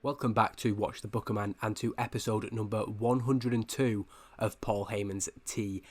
Welcome back to Watch the Booker Man and to episode number 102 of Paul Heyman's TNA.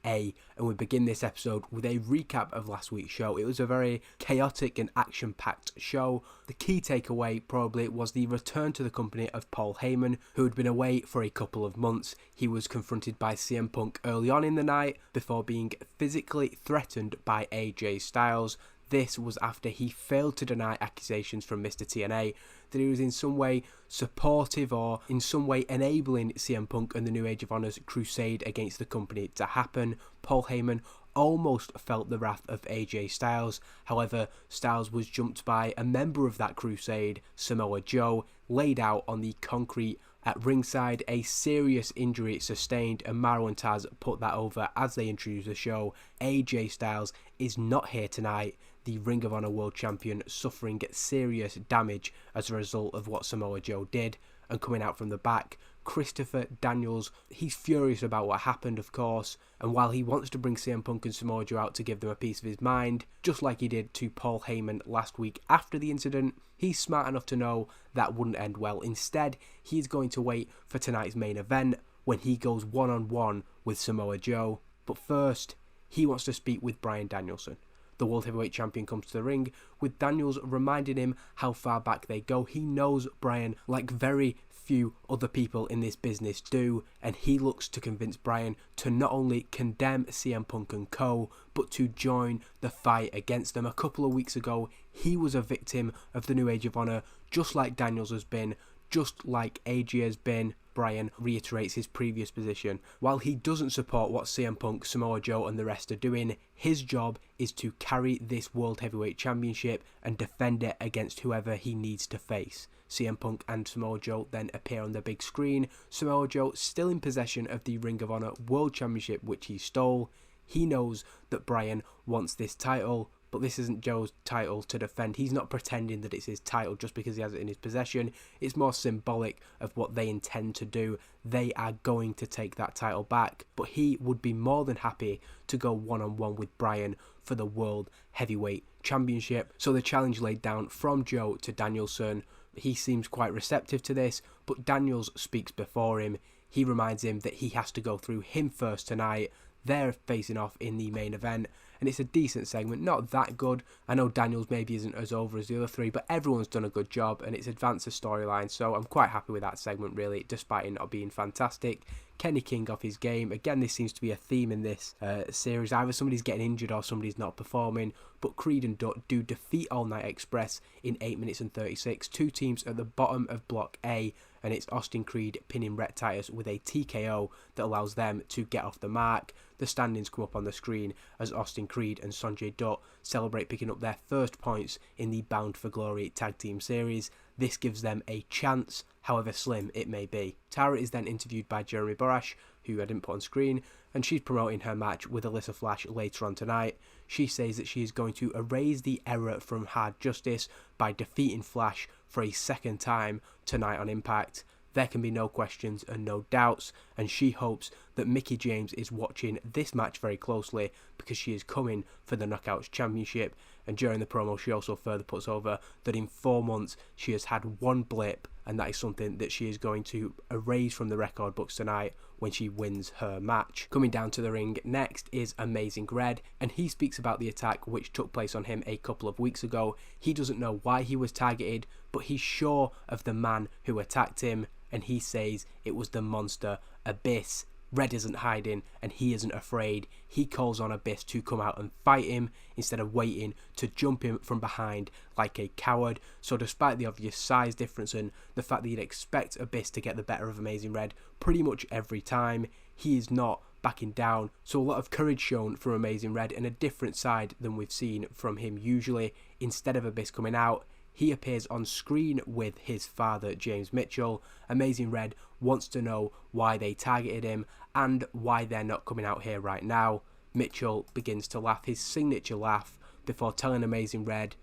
And we begin this episode with a recap of last week's show. It was a very chaotic and action-packed show. The key takeaway probably was the return to the company of Paul Heyman, who had been away for a couple of months. He was confronted by CM Punk early on in the night before being physically threatened by AJ Styles. This was after he failed to deny accusations from Mr. TNA that he was in some way supportive or in some way enabling CM Punk and the New Age of Honor's crusade against the company to happen. Paul Heyman almost felt the wrath of AJ Styles. However, Styles was jumped by a member of that crusade, Samoa Joe, laid out on the concrete at ringside, a serious injury sustained, and Mauro and Taz put that over as they introduced the show. AJ Styles is not here tonight. The Ring of Honor World Champion suffering serious damage as a result of what Samoa Joe did. And coming out from the back, Christopher Daniels, he's furious about what happened, of course, and while he wants to bring CM Punk and Samoa Joe out to give them a piece of his mind, just like he did to Paul Heyman last week after the incident, he's smart enough to know that wouldn't end well. Instead, he's going to wait for tonight's main event when he goes one-on-one with Samoa Joe. But first, he wants to speak with Bryan Danielson. The World Heavyweight Champion comes to the ring, with Daniels reminding him how far back they go. He knows Bryan like very few other people in this business do, and he looks to convince Bryan to not only condemn CM Punk and co, but to join the fight against them. A couple of weeks ago, he was a victim of the New Age of Honor, just like Daniels has been, just like AJ has been. Bryan reiterates his previous position. While he doesn't support what CM Punk, Samoa Joe and the rest are doing, his job is to carry this World Heavyweight Championship and defend it against whoever he needs to face. CM Punk and Samoa Joe then appear on the big screen. Samoa Joe still in possession of the Ring of Honor World Championship, which he stole. He knows that Bryan wants this title, but this isn't Joe's title to defend. He's not pretending that it's his title just because he has it in his possession. It's more symbolic of what they intend to do. They are going to take that title back, but he would be more than happy to go one-on-one with Bryan for the World Heavyweight Championship. So the challenge laid down from Joe to Danielson. He seems quite receptive to this, but Daniels speaks before him. He reminds him that he has to go through him first tonight. They're facing off in the main event, and it's a decent segment, not that good. I know Daniels maybe isn't as over as the other three, but everyone's done a good job, and it's advanced the storyline, so I'm quite happy with that segment, really, despite it not being fantastic. Kenny King off his game. Again, this seems to be a theme in this series. Either somebody's getting injured or somebody's not performing, but Creed and Dutt do defeat All Night Express in 8 minutes and 36. Two teams at the bottom of Block A, and it's Austin Creed pinning Rhett Titus with a TKO that allows them to get off the mark. The standings come up on the screen as Austin Creed and Sonjay Dutt celebrate picking up their first points in the Bound for Glory Tag Team Series. This gives them a chance, however slim it may be. Tara is then interviewed by Jeremy Borash, who I didn't put on screen, and she's promoting her match with Alyssa Flash later on tonight. She says that she is going to erase the error from Hard Justice by defeating Flash for a second time tonight on Impact. There can be no questions and no doubts, and she hopes that Mickie James is watching this match very closely because she is coming for the Knockouts Championship. And during the promo, she also further puts over that in 4 months she has had one blip, and that is something that she is going to erase from the record books tonight when she wins her match. Coming down to the ring next is Amazing Red, and he speaks about the attack which took place on him a couple of weeks ago. He doesn't know why he was targeted, but he's sure of the man who attacked him, and he says it was the monster Abyss. Red isn't hiding, and he isn't afraid. He calls on Abyss to come out and fight him instead of waiting to jump him from behind like a coward. So despite the obvious size difference and the fact that you'd expect Abyss to get the better of Amazing Red pretty much every time, he is not backing down. So a lot of courage shown from Amazing Red, and a different side than we've seen from him usually. Instead of Abyss coming out, he appears on screen with his father, James Mitchell. Amazing Red wants to know why they targeted him and why they're not coming out here right now. Mitchell begins to laugh, his signature laugh, before telling Amazing Red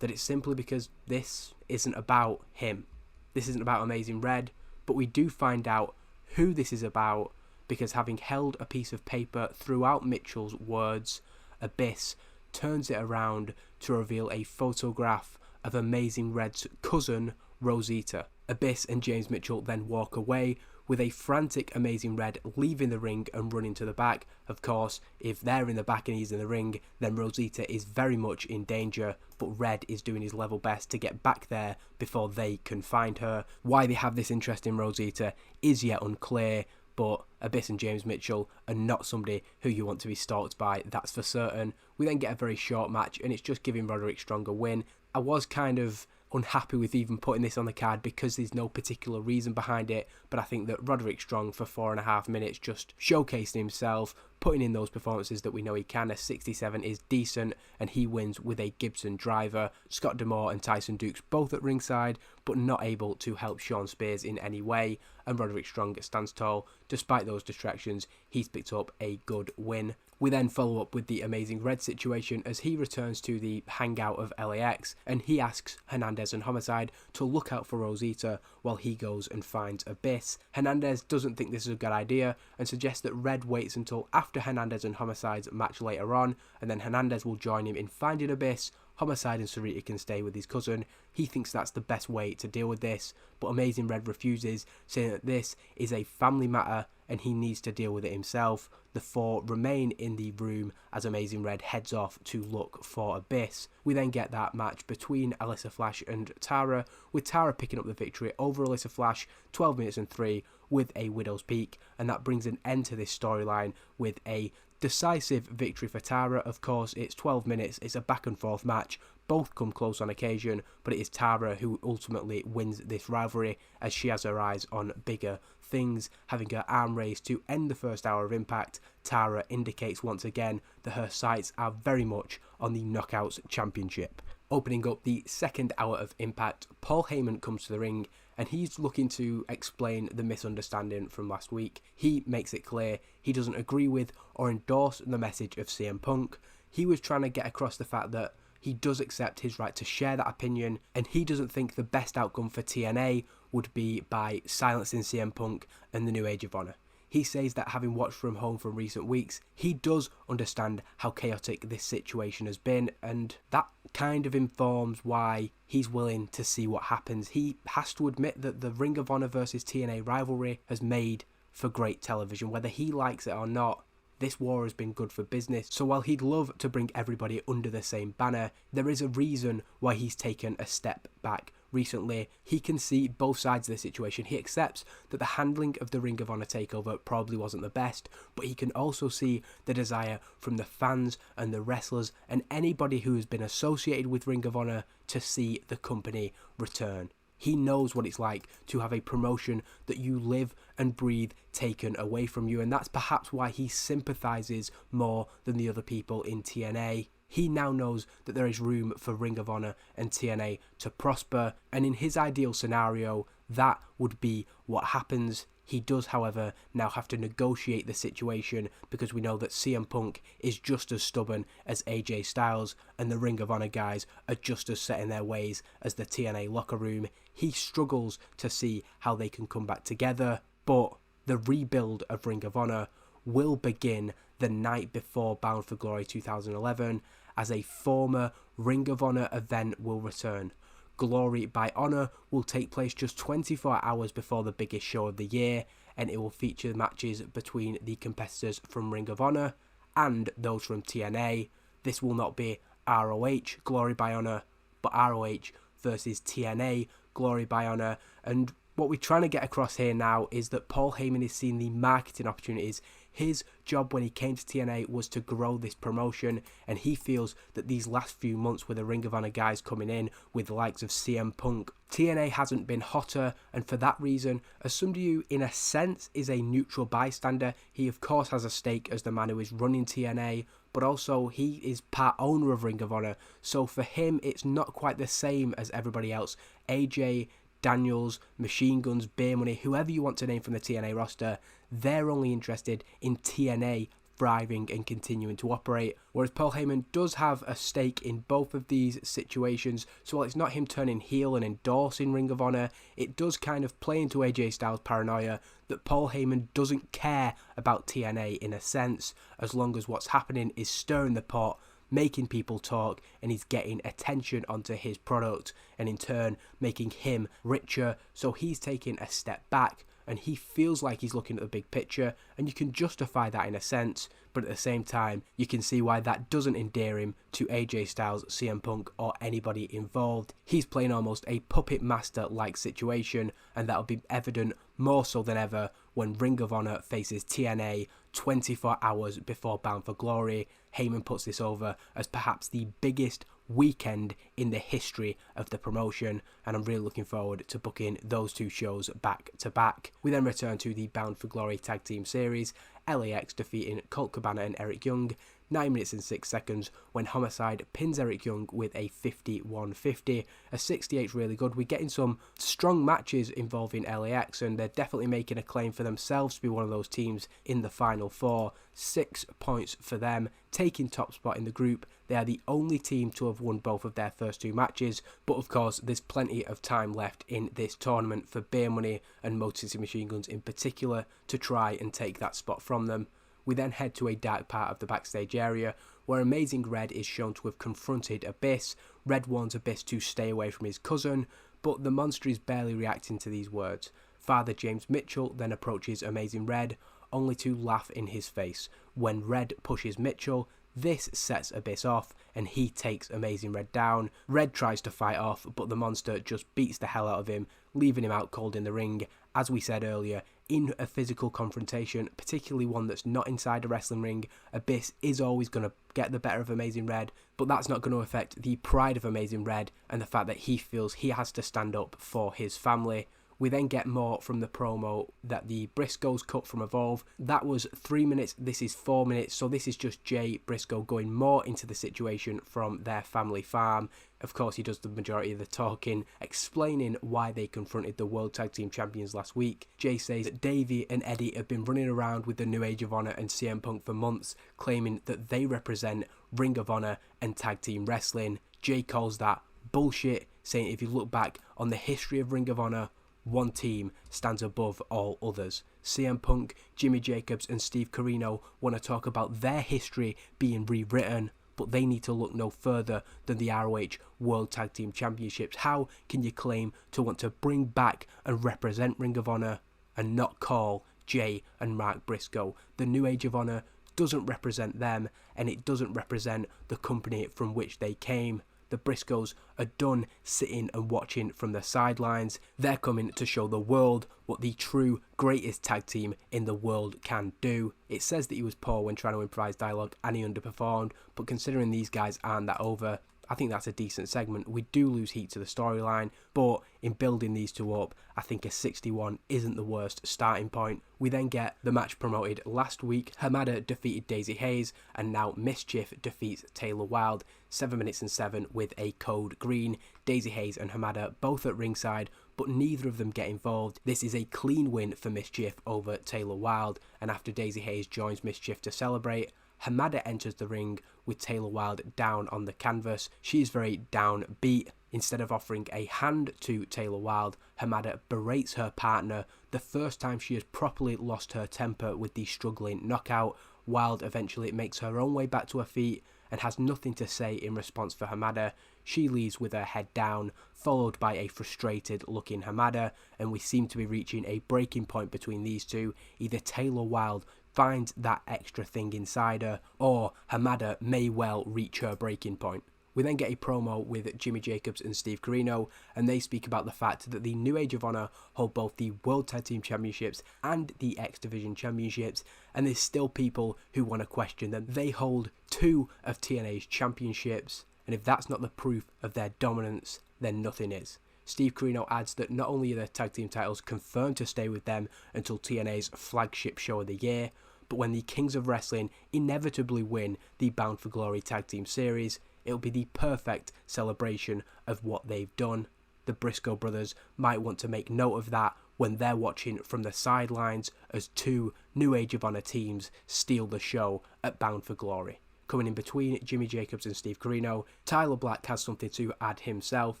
that it's simply because this isn't about him. This isn't about Amazing Red, but we do find out who this is about, because having held a piece of paper throughout Mitchell's words, Abyss turns it around to reveal a photograph of Amazing Red's cousin, Rosita. Abyss and James Mitchell then walk away, with a frantic Amazing Red leaving the ring and running to the back. Of course, if they're in the back and he's in the ring, then Rosita is very much in danger, but Red is doing his level best to get back there before they can find her. Why they have this interest in Rosita is yet unclear, but Abyss and James Mitchell are not somebody who you want to be stalked by, that's for certain. We then get a very short match, and it's just giving Roderick Strong a win. I was kind of unhappy with even putting this on the card because there's no particular reason behind it, but I think that Roderick Strong for 4.5 minutes just showcasing himself, putting in those performances that we know he can. A 67 is decent, and he wins with a Gibson driver. Scott D'Amore and Tyson Dukes both at ringside, but not able to help Sean Spears in any way, and Roderick Strong stands tall. Despite those distractions, he's picked up a good win. We then follow up with the Amazing Red situation as he returns to the hangout of LAX, and he asks Hernandez and Homicide to look out for Rosita while he goes and finds Abyss. Hernandez doesn't think this is a good idea and suggests that Red waits until after Hernandez and Homicide's match later on, and then Hernandez will join him in finding Abyss. Homicide and Sarita can stay with his cousin. He thinks that's the best way to deal with this, but Amazing Red refuses, saying that this is a family matter and he needs to deal with it himself. The four remain in the room as Amazing Red heads off to look for Abyss. We then get that match between Alyssa Flash and Tara, with Tara picking up the victory over Alyssa Flash, 12 minutes and 3, with a Widow's Peak, and that brings an end to this storyline with a decisive victory for Tara. Of course, it's 12 minutes, it's a back and forth match, both come close on occasion, but it is Tara who ultimately wins this rivalry as she has her eyes on bigger things. Having her arm raised to end the first hour of Impact, Tara indicates once again that her sights are very much on the Knockouts Championship. Opening up the second hour of Impact, Paul Heyman comes to the ring and he's looking to explain the misunderstanding from last week. He makes it clear he doesn't agree with or endorse the message of CM Punk. He was trying to get across the fact that he does accept his right to share that opinion, and he doesn't think the best outcome for TNA would be by silencing CM Punk and the New Age of Honor. He says that having watched from home from recent weeks, he does understand how chaotic this situation has been, and that kind of informs why he's willing to see what happens. He has to admit that the Ring of Honor versus TNA rivalry has made for great television, whether he likes it or not. This war has been good for business, so while he'd love to bring everybody under the same banner, there is a reason why he's taken a step back recently. He can see both sides of the situation. He accepts that the handling of the Ring of Honor takeover probably wasn't the best, but he can also see the desire from the fans and the wrestlers and anybody who has been associated with Ring of Honor to see the company return. He knows what it's like to have a promotion that you live and breathe taken away from you, and that's perhaps why he sympathises more than the other people in TNA. He now knows that there is room for Ring of Honor and TNA to prosper, and in his ideal scenario, that would be what happens. He does, however, now have to negotiate the situation because we know that CM Punk is just as stubborn as AJ Styles, and the Ring of Honor guys are just as set in their ways as the TNA locker room. He struggles to see how they can come back together, but the rebuild of Ring of Honor will begin the night before Bound for Glory 2011 as a former Ring of Honor event will return. Glory by Honor will take place just 24 hours before the biggest show of the year, and it will feature matches between the competitors from Ring of Honor and those from TNA. This will not be ROH Glory by Honor, but ROH versus TNA Glory by Honor. And what we're trying to get across here now is that Paul Heyman is seeing the marketing opportunities. His job when he came to TNA was to grow this promotion, and he feels that these last few months with the Ring of Honor guys coming in with the likes of CM Punk, TNA hasn't been hotter, and for that reason, as somebody who in a sense is a neutral bystander, he of course has a stake as the man who is running TNA, but also he is part owner of Ring of Honor, so for him it's not quite the same as everybody else. AJ, Daniels, Machine Guns, Beer Money, whoever you want to name from the TNA roster, they're only interested in TNA thriving and continuing to operate, whereas Paul Heyman does have a stake in both of these situations. So while it's not him turning heel and endorsing Ring of Honor, it does kind of play into AJ Styles' paranoia that Paul Heyman doesn't care about TNA in a sense, as long as what's happening is stirring the pot, making people talk, and he's getting attention onto his product, and in turn making him richer. So he's taking a step back, and he feels like he's looking at the big picture, and you can justify that in a sense, but at the same time, you can see why that doesn't endear him to AJ Styles, CM Punk, or anybody involved. He's playing almost a puppet master-like situation, and that'll be evident more so than ever when Ring of Honor faces TNA 24 hours before Bound for Glory. Heyman puts this over as perhaps the biggest weekend in the history of the promotion, and I'm really looking forward to booking those two shows back to back. We then return to the Bound for Glory Tag Team Series, LAX defeating Colt Cabana and Eric Young 9 minutes and 6 seconds when Homicide pins Eric Young with a 51-50. A 68 really good. We're getting some strong matches involving LAX, and they're definitely making a claim for themselves to be one of those teams in the Final Four. 6 points for them, taking top spot in the group. They are the only team to have won both of their first 2 matches, but of course there's plenty of time left in this tournament for Beer Money and Motor City Machine Guns in particular to try and take that spot from them. We then head to a dark part of the backstage area where Amazing Red is shown to have confronted Abyss. Red warns Abyss to stay away from his cousin, but the monster is barely reacting to these words. Father James Mitchell then approaches Amazing Red, only to laugh in his face. When Red pushes Mitchell, this sets Abyss off, and he takes Amazing Red down. Red tries to fight off, but the monster just beats the hell out of him, leaving him out cold in the ring. As we said earlier, in a physical confrontation, particularly one that's not inside a wrestling ring, Abyss is always going to get the better of Amazing Red, but that's not going to affect the pride of Amazing Red and the fact that he feels he has to stand up for his family. We then get more from the promo that the Briscoes cut from Evolve. That was 3 minutes, this is 4 minutes, so this is just Jay Briscoe going more into the situation from their family farm. Of course, he does the majority of the talking, explaining why they confronted the World Tag Team Champions last week. Jay says that Davey and Eddie have been running around with the New Age of Honor and CM Punk for months, claiming that they represent Ring of Honor and Tag Team Wrestling. Jay calls that bullshit, saying if you look back on the history of Ring of Honor, one team stands above all others. CM Punk, Jimmy Jacobs and Steve Corino want to talk about their history being rewritten, but they need to look no further than the ROH World Tag Team Championships. How can you claim to want to bring back and represent Ring of Honor and not call Jay and Mark Briscoe? The New Age of Honor doesn't represent them, and it doesn't represent the company from which they came. The Briscoes are done sitting and watching from the sidelines. They're coming to show the world what the true greatest tag team in the world can do. It says that he was poor when trying to improvise dialogue and he underperformed, but considering these guys aren't that over, I think that's a decent segment. We do lose heat to the storyline, but in building these two up, I think a 61 isn't the worst starting point. We then get the match promoted last week. Hamada defeated Daisy Hayes, and now Mischief defeats Taylor Wilde. 7 minutes and 7 with a code green. Daisy Hayes and Hamada both at ringside, but neither of them get involved. This is a clean win for Mischief over Taylor Wilde, and after Daisy Hayes joins Mischief to celebrate, Hamada enters the ring with Taylor Wilde down on the canvas. She is very downbeat. Instead of offering a hand to Taylor Wilde, Hamada berates her partner, the first time she has properly lost her temper with the struggling knockout. Wilde eventually makes her own way back to her feet and has nothing to say in response for Hamada. She leaves with her head down, followed by a frustrated looking Hamada, and we seem to be reaching a breaking point between these two. Either Taylor Wilde finds that extra thing inside her, or Hamada may well reach her breaking point. We then get a promo with Jimmy Jacobs and Steve Corino, and they speak about the fact that the New Age of Honor hold both the World Tag Team Championships and the X Division Championships, and there's still people who want to question them. They hold 2 of TNA's championships, and if that's not the proof of their dominance, then nothing is. Steve Corino adds that not only are the tag team titles confirmed to stay with them until TNA's flagship show of the year, but when the Kings of Wrestling inevitably win the Bound for Glory Tag Team Series, it'll be the perfect celebration of what they've done. The Briscoe brothers might want to make note of that when they're watching from the sidelines as 2 New Age of Honor teams steal the show at Bound for Glory. Coming in between Jimmy Jacobs and Steve Corino, Tyler Black has something to add himself.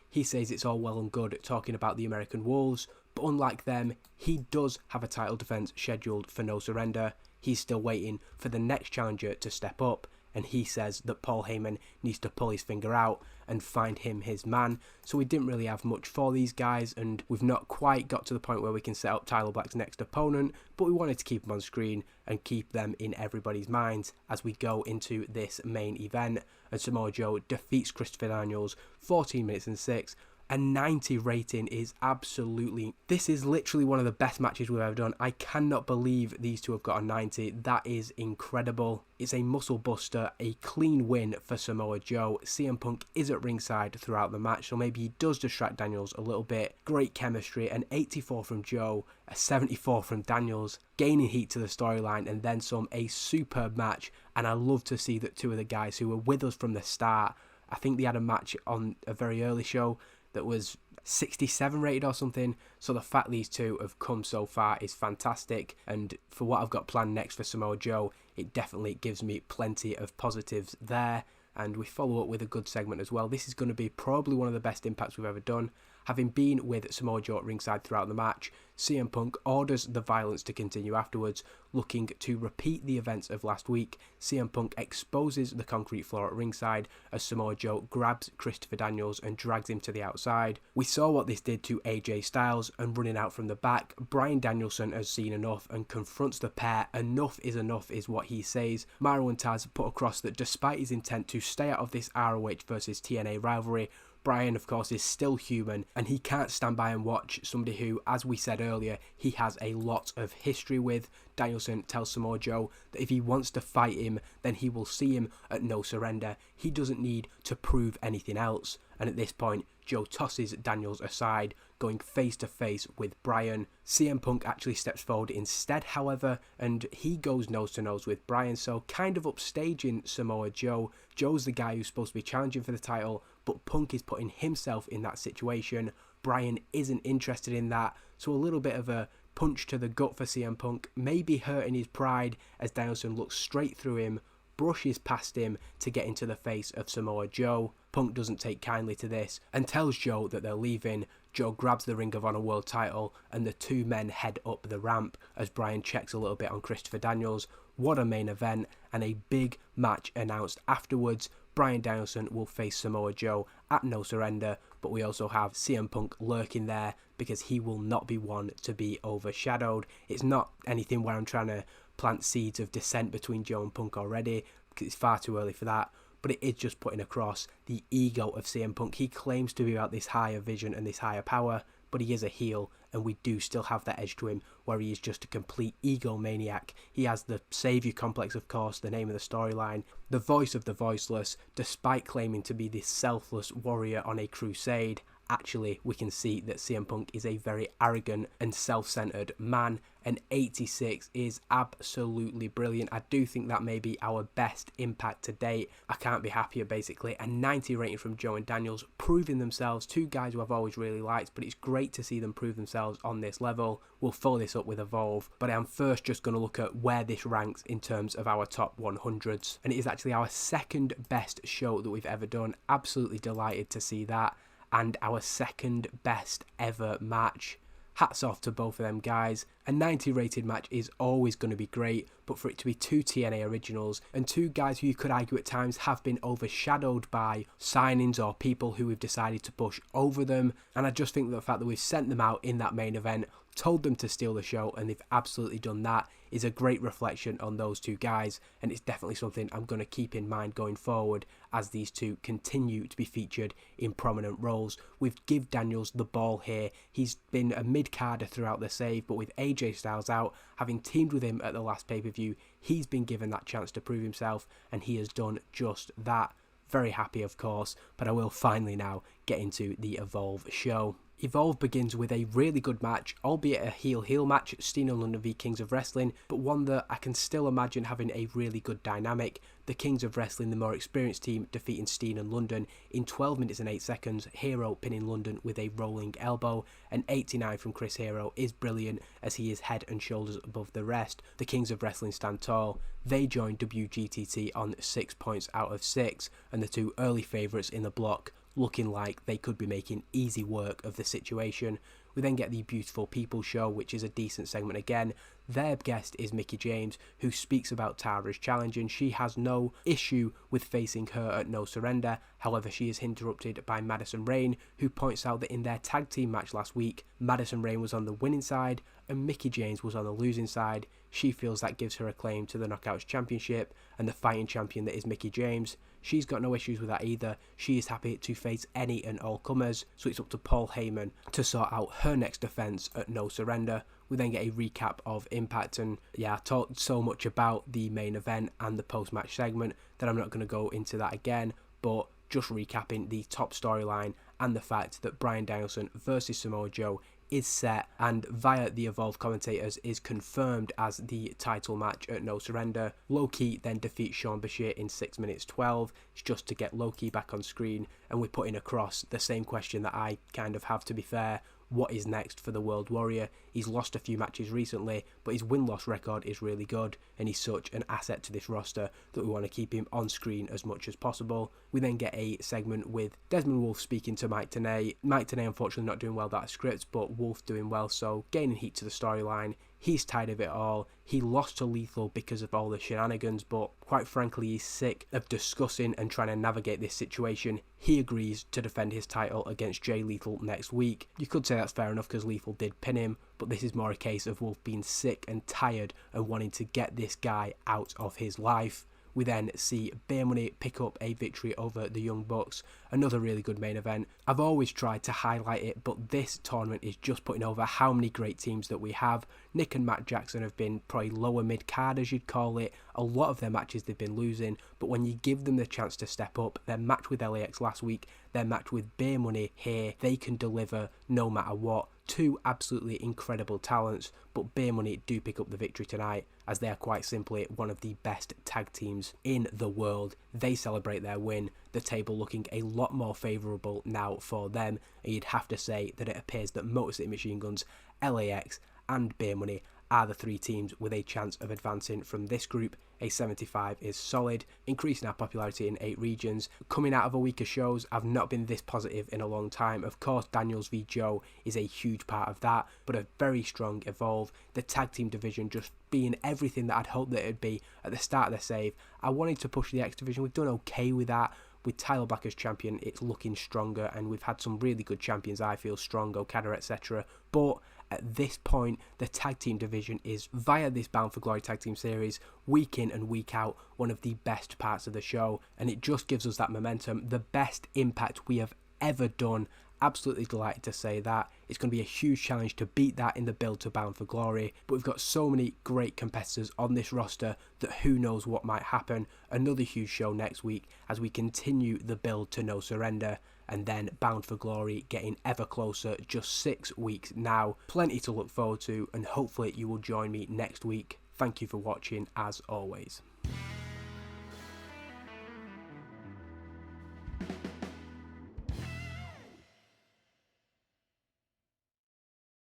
He says it's all well and good talking about the American Wolves, but unlike them, he does have a title defense scheduled for No Surrender. He's still waiting for the next challenger to step up, and he says that Paul Heyman needs to pull his finger out and find him his man. So we didn't really have much for these guys, and we've not quite got to the point where we can set up Tyler Black's next opponent, but we wanted to keep them on screen and keep them in everybody's minds as we go into this main event. And Samoa Joe defeats Christopher Daniels 14 minutes and 6. A 90 rating is absolutely... This is literally one of the best matches we've ever done. I cannot believe these two have got a 90. That is incredible. It's a muscle buster, a clean win for Samoa Joe. CM Punk is at ringside throughout the match, so maybe he does distract Daniels a little bit. Great chemistry, an 84 from Joe, a 74 from Daniels, gaining heat to the storyline and then some. A superb match, and I love to see that two of the guys who were with us from the start, I think they had a match on a very early show that was 67 rated or something, so the fact these two have come so far is fantastic, and for what I've got planned next for Samoa Joe, it definitely gives me plenty of positives there. And we follow up with a good segment as well. This is going to be probably one of the best impacts we've ever done. Having been with Samoa Joe at ringside throughout the match, CM Punk orders the violence to continue afterwards, looking to repeat the events of last week. CM Punk exposes the concrete floor at ringside as Samoa Joe grabs Christopher Daniels and drags him to the outside. We saw what this did to AJ Styles, and running out from the back, Bryan Danielson has seen enough and confronts the pair. Enough is what he says. Mauro and Taz put across that despite his intent to stay out of this ROH versus TNA rivalry, Bryan, of course, is still human, and he can't stand by and watch somebody who, as we said earlier, he has a lot of history with. Danielson tells Samoa Joe that if he wants to fight him, then he will see him at No Surrender. He doesn't need to prove anything else. And at this point, Joe tosses Daniels aside, going face to face with Bryan. CM Punk actually steps forward instead, however, and he goes nose to nose with Bryan, so kind of upstaging Samoa Joe. Joe's the guy who's supposed to be challenging for the title, but Punk is putting himself in that situation. Bryan isn't interested in that, so a little bit of a punch to the gut for CM Punk, maybe hurting his pride as Danielson looks straight through him, brushes past him to get into the face of Samoa Joe. Punk doesn't take kindly to this and tells Joe that they're leaving. Joe grabs the Ring of Honor World title and the two men head up the ramp as Bryan checks a little bit on Christopher Daniels. What a main event, and a big match announced afterwards. Bryan Danielson will face Samoa Joe at No Surrender, but we also have CM Punk lurking there because he will not be one to be overshadowed. It's not anything where I'm trying to plant seeds of dissent between Joe and Punk already, because it's far too early for that, but it is just putting across the ego of CM Punk. He claims to be about this higher vision and this higher power, but he is a heel, and we do still have that edge to him where he is just a complete egomaniac. He has the saviour complex, of course, the name of the storyline, the voice of the voiceless, despite claiming to be this selfless warrior on a crusade. Actually, we can see that CM Punk is a very arrogant and self-centered man. An 86 is absolutely brilliant. I do think that may be our best impact to date. I can't be happier, basically. A 90 rating from Joe and Daniels, proving themselves, two guys who I've always really liked, but it's great to see them prove themselves on this level. We'll follow this up with Evolve, but I am first just going to look at where this ranks in terms of our top 100s. And it is actually our second best show that we've ever done. Absolutely delighted to see that. And our second best ever match. Hats off to both of them guys. A 90 rated match is always going to be great, but for it to be two TNA Originals and two guys who you could argue at times have been overshadowed by signings or people who we've decided to push over them, and I just think that the fact that we've sent them out in that main event, told them to steal the show, and they've absolutely done that, is a great reflection on those two guys, and it's definitely something I'm going to keep in mind going forward as these two continue to be featured in prominent roles. We've give Daniels the ball here. He's been a mid-carder throughout the save, but with AJ Styles out, having teamed with him at the last pay-per-view, he's been given that chance to prove himself, and he has done just that. Very happy, of course, but I will finally now get into the Evolve show. Evolve begins with a really good match, albeit a heel-heel match, Steen and London v Kings of Wrestling, but one that I can still imagine having a really good dynamic. The Kings of Wrestling, the more experienced team, defeating Steen and London in 12 minutes and 8 seconds, Hero pinning London with a rolling elbow. An 89 from Chris Hero is brilliant as he is head and shoulders above the rest. The Kings of Wrestling stand tall. They join WGTT on 6 points out of 6, and the two early favourites in the block looking like they could be making easy work of the situation. We then get the Beautiful People show, which is a decent segment again. Their guest is Mickie James, who speaks about Tara's challenge, and she has no issue with facing her at No Surrender. However, she is interrupted by Madison Rayne, who points out that in their tag team match last week, Madison Rayne was on the winning side and Mickie James was on the losing side. She feels that gives her a claim to the Knockouts Championship and the fighting champion that is Mickie James. She's got no issues with that either. She is happy to face any and all comers, so it's up to Paul Heyman to sort out her next defence at No Surrender. We then get a recap of Impact, and yeah, I talked so much about the main event and the post-match segment that I'm not going to go into that again, but just recapping the top storyline and the fact that Bryan Danielson versus Samoa Joe is set and via the Evolved commentators is confirmed as the title match at No Surrender. Low-Ki then defeats Sean Bashir in 6 minutes 12. It's just to get Low-Ki back on screen, and we're putting across the same question that I kind of have, to be fair. What is next for the World Warrior? He's lost a few matches recently, but his win-loss record is really good, and he's such an asset to this roster that we want to keep him on screen as much as possible. We then get a segment with Desmond Wolfe speaking to Mike Tenay. Mike Tenay unfortunately not doing well that script, but Wolfe doing well, so gaining heat to the storyline. He's tired of it all. He lost to Lethal because of all the shenanigans, but quite frankly he's sick of discussing and trying to navigate this situation. He agrees to defend his title against Jay Lethal next week. You could say that's fair enough because Lethal did pin him, but this is more a case of Wolfe being sick and tired and wanting to get this guy out of his life. We then see Beer Money pick up a victory over the Young Bucks. Another really good main event. I've always tried to highlight it, but this tournament is just putting over how many great teams that we have. Nick and Matt Jackson have been probably lower mid-card, as you'd call it. A lot of their matches they've been losing, but when you give them the chance to step up, their match with LAX last week, their match with Beer Money here, they can deliver no matter what. Two absolutely incredible talents, but Beer Money do pick up the victory tonight, as they are quite simply one of the best tag teams in the world. They celebrate their win, the table looking a lot more favourable now for them, and you'd have to say that it appears that Motor City Machine Guns, LAX and Beer Money are the three teams with a chance of advancing from this group. A 75 is solid, increasing our popularity in 8 regions. Coming out of a week of shows, I've not been this positive in a long time. Of course, Daniels v Joe is a huge part of that, but a very strong Evolve. The tag team division just being everything that I'd hoped that it'd be at the start of the save. I wanted to push the X division. We've done okay with that. With Tyler Black as champion, it's looking stronger, and we've had some really good champions, I feel, Strong, Okada, etc. But at this point, the tag team division is, via this Bound for Glory tag team series, week in and week out, one of the best parts of the show, and it just gives us that momentum, the best Impact we have ever done. Absolutely delighted to say that. It's going to be a huge challenge to beat that in the build to Bound for Glory, but we've got so many great competitors on this roster that who knows what might happen. Another huge show next week as we continue the build to No Surrender, and then Bound for Glory getting ever closer, just 6 weeks now. Plenty to look forward to, and hopefully you will join me next week. Thank you for watching as always.